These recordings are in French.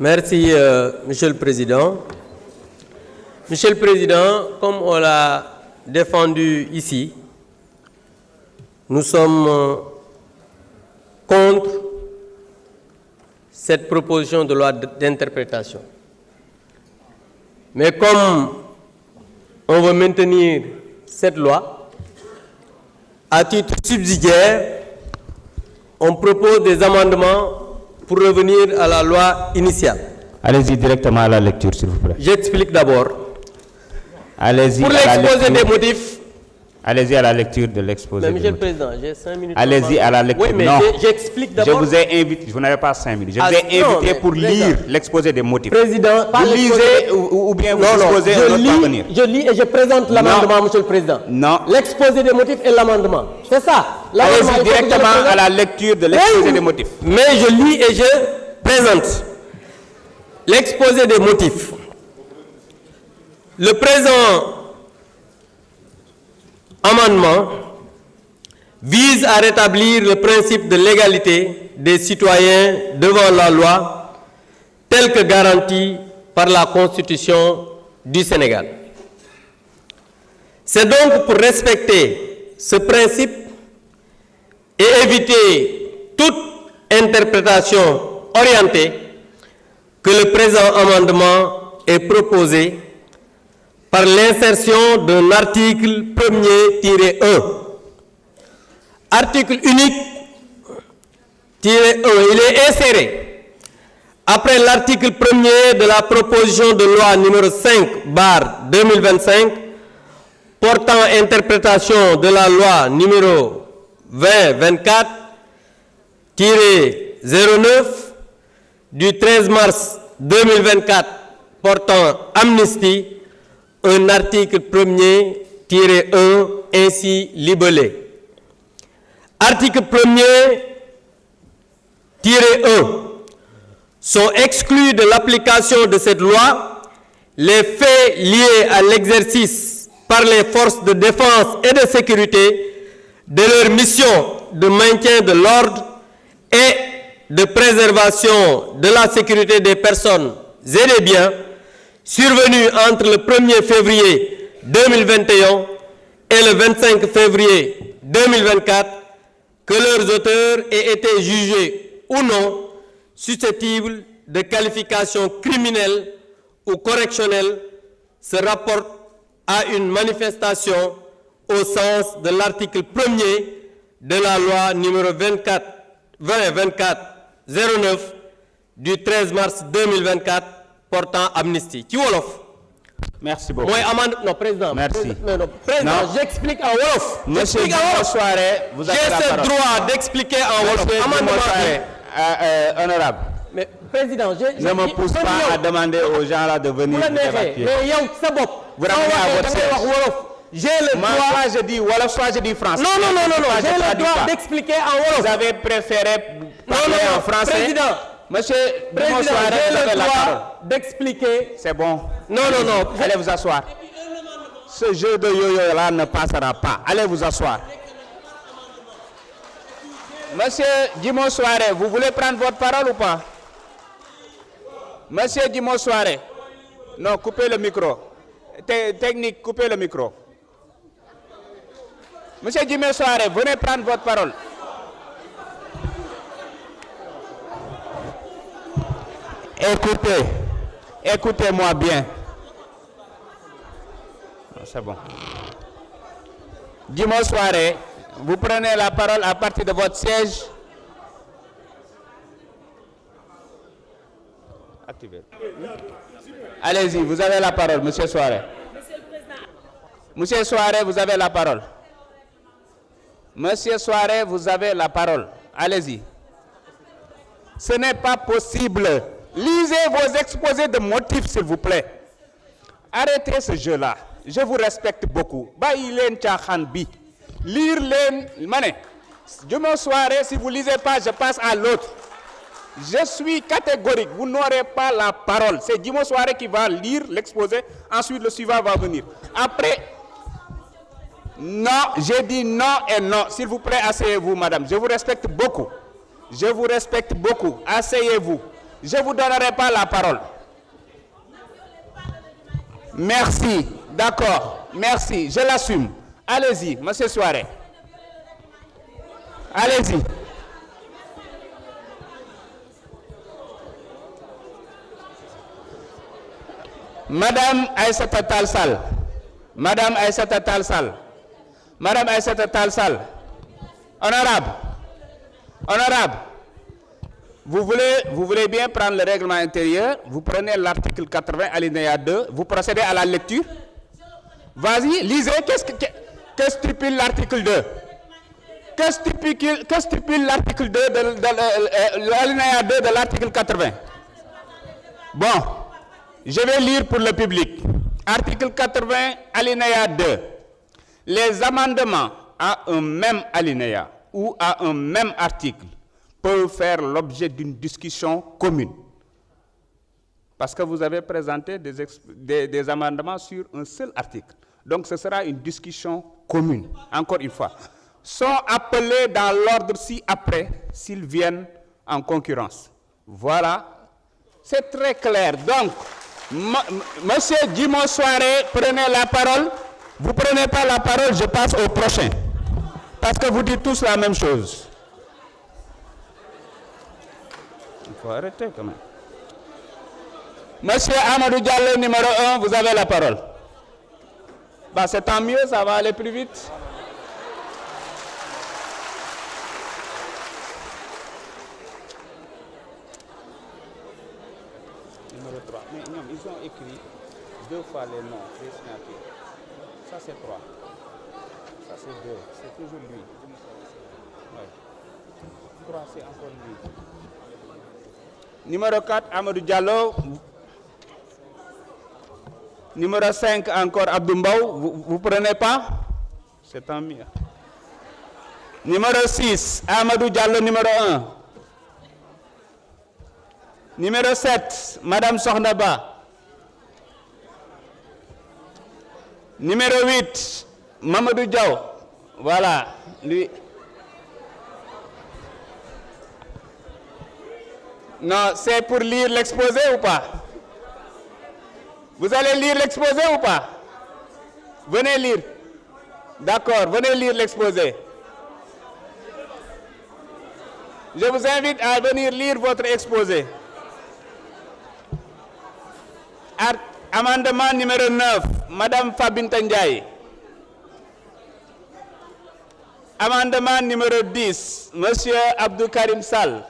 Merci, Monsieur le Président. Monsieur le Président, comme on l'a défendu ici, nous sommes contre cette proposition de loi d'interprétation. Mais comme on veut maintenir cette loi, à titre subsidiaire, on propose des amendements pour revenir à la loi initiale. Allez-y directement à la lecture, s'il vous plaît. J'explique d'abord. Allez-y. Pour l'exposé des motifs. Allez-y à la lecture de l'exposé. Mais Monsieur le Président, j'ai 5 minutes. Allez-y à la lecture. Oui, mais j'explique d'abord. Je vous ai invité, vous n'avez pas 5 minutes. Je vous ai invité pour lire l'exposé des motifs. Président, vous lisez ou bien vous exposez un autre parvenir. Je lis et je présente l'amendement, Monsieur le Président. Non. L'exposé des motifs et l'amendement. C'est ça. Allez-y directement à la lecture de l'exposé des motifs. Mais je lis et je présente l'exposé des motifs. Le présent amendement vise à rétablir le principe de l'égalité des citoyens devant la loi tel que garanti par la Constitution du Sénégal. C'est donc pour respecter ce principe et éviter toute interprétation orientée que le présent amendement est proposé par l'insertion d'un article 1er-1. Article unique -1, il est inséré après l'article 1er de la proposition de loi numéro 5/2025 portant interprétation de la loi numéro 2024-09 du 13 mars 2024 portant amnistie, un article 1er-1 ainsi libellé. Article 1er-1. Sont exclus de l'application de cette loi les faits liés à l'exercice par les forces de défense et de sécurité de leur mission de maintien de l'ordre et de préservation de la sécurité des personnes et des biens survenus entre le 1er février 2021 et le 25 février 2024, que leurs auteurs aient été jugés ou non susceptibles de qualification criminelle ou correctionnelle, se rapporte à une manifestation au sens de l'article 1er de la loi numéro 2024-09 du 13 mars 2024 portant amnistie. Ci wolof. Merci beaucoup. Non, Président. Merci. Président, j'explique en wolof. Monsieur Soirée, vous avez la parole. J'ai ce droit d'expliquer en wolof. Honorable. Mais Président, je ne me pousse pas à demander aux gens là de venir. Mais vous ramenez à votre siège. J'ai le droit. Soit je dis wolof, soit je dis français. Non. J'ai le droit d'expliquer en wolof. Vous avez préféré parler en français. Président. Monsieur, Président, j'ai le droit d'expliquer. C'est bon. Non. Allez vous asseoir. Ce jeu de yo-yo là ne passera pas. Allez vous asseoir. Monsieur Djimo Soare, vous voulez prendre votre parole ou pas? Monsieur Djimo Soare. Non, coupez le micro. Technique, coupez le micro. Monsieur Djimo Soare, venez prendre votre parole. Écoutez-moi bien. C'est bon. Djimo Soare, vous prenez la parole à partir de votre siège. Activez. Allez-y, vous avez la parole, Monsieur Soare. Monsieur Soare, vous avez la parole. Monsieur Soare, vous avez la parole. Allez-y. Ce n'est pas possible. Lisez vos exposés de motifs, s'il vous plaît. Arrêtez ce jeu-là. Je vous respecte beaucoup. Lire les mané. Demain soir, si vous ne lisez pas, je passe à l'autre. Je suis catégorique. Vous n'aurez pas la parole. C'est Djimo Soare qui va lire l'exposé. Ensuite, le suivant va venir. Après, non, j'ai dit non et non. S'il vous plaît, asseyez-vous, madame. Je vous respecte beaucoup. Je vous respecte beaucoup. Asseyez-vous. je ne vous donnerai pas la parole. Merci, d'accord, merci, je l'assume. Allez-y, monsieur Souaré. Allez-y. Madame Aïssata Talsal. Madame Aïssata Talsal. Madame Aïssata Talsal. Honorable. Honorable. Vous voulez bien prendre le règlement intérieur, vous prenez l'article 80 alinéa 2, vous procédez à la lecture. Vas-y, lisez, que stipule l'article 2? Que stipule l'article 2 de l'alinéa 2 de l'article 80? Bon, je vais lire pour le public. Article 80 alinéa 2. Les amendements à un même alinéa ou à un même article peuvent faire l'objet d'une discussion commune. Parce que vous avez présenté des amendements sur un seul article. Donc ce sera une discussion commune, encore une fois. Sont appelés dans l'ordre ci-après s'ils viennent en concurrence. Voilà, c'est très clair. Donc, monsieur Djimo Souaré, prenez la parole. Vous ne prenez pas la parole, je passe au prochain. Parce que vous dites tous la même chose. Il faut arrêter quand même. Monsieur Amadou Diallo, numéro 1, vous avez la parole. Bah, c'est tant mieux, ça va aller plus vite. Numéro 3. Mais non, ils ont écrit 2 fois les noms, les signatures. Ça, c'est 3. Ça, c'est 2. C'est toujours lui. Ouais. 3, c'est encore lui. Numéro 4, Amadou Diallo. Numéro 5, encore Abdoumbaou. Vous prenez pas? C'est tant mieux. Numéro 6, Amadou Diallo, numéro 1. Numéro 7, Madame Sornaba. Numéro 8, Mamadou Diaw. Voilà, lui. Non, c'est pour lire l'exposé ou pas? Vous allez lire l'exposé ou pas? Venez lire. D'accord, venez lire l'exposé. Je vous invite à venir lire votre exposé. Amendement numéro 9, Madame Fabinta Ndiaye. Amendement numéro 10, Monsieur Abdou Karim Sall.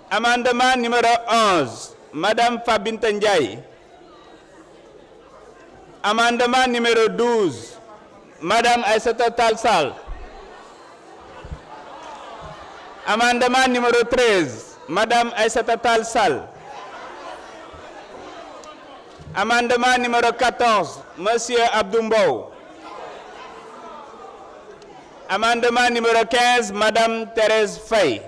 Amendement numéro 11, Madame Fabinta Ndiaye. Amendement numéro 12, Madame Aïssata Talsal. Amendement numéro 13, Madame Aïssata Talsal. Amendement numéro 14, Monsieur Abdoumbaou. Amendement numéro 15, Madame Thérèse Faye.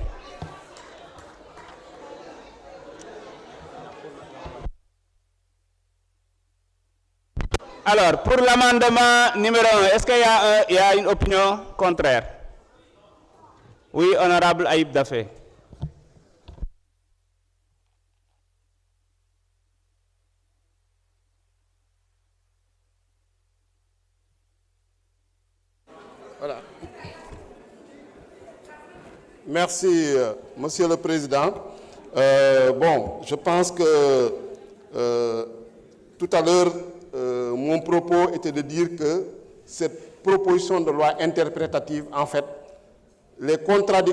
Alors, pour l'amendement numéro 1, est-ce qu'il y a une opinion contraire? Oui, honorable Aïb Dafé. Voilà. Merci, Monsieur le Président. Bon, je pense que tout à l'heure, mon propos était de dire que cette proposition de loi interprétative, en fait, les contradictions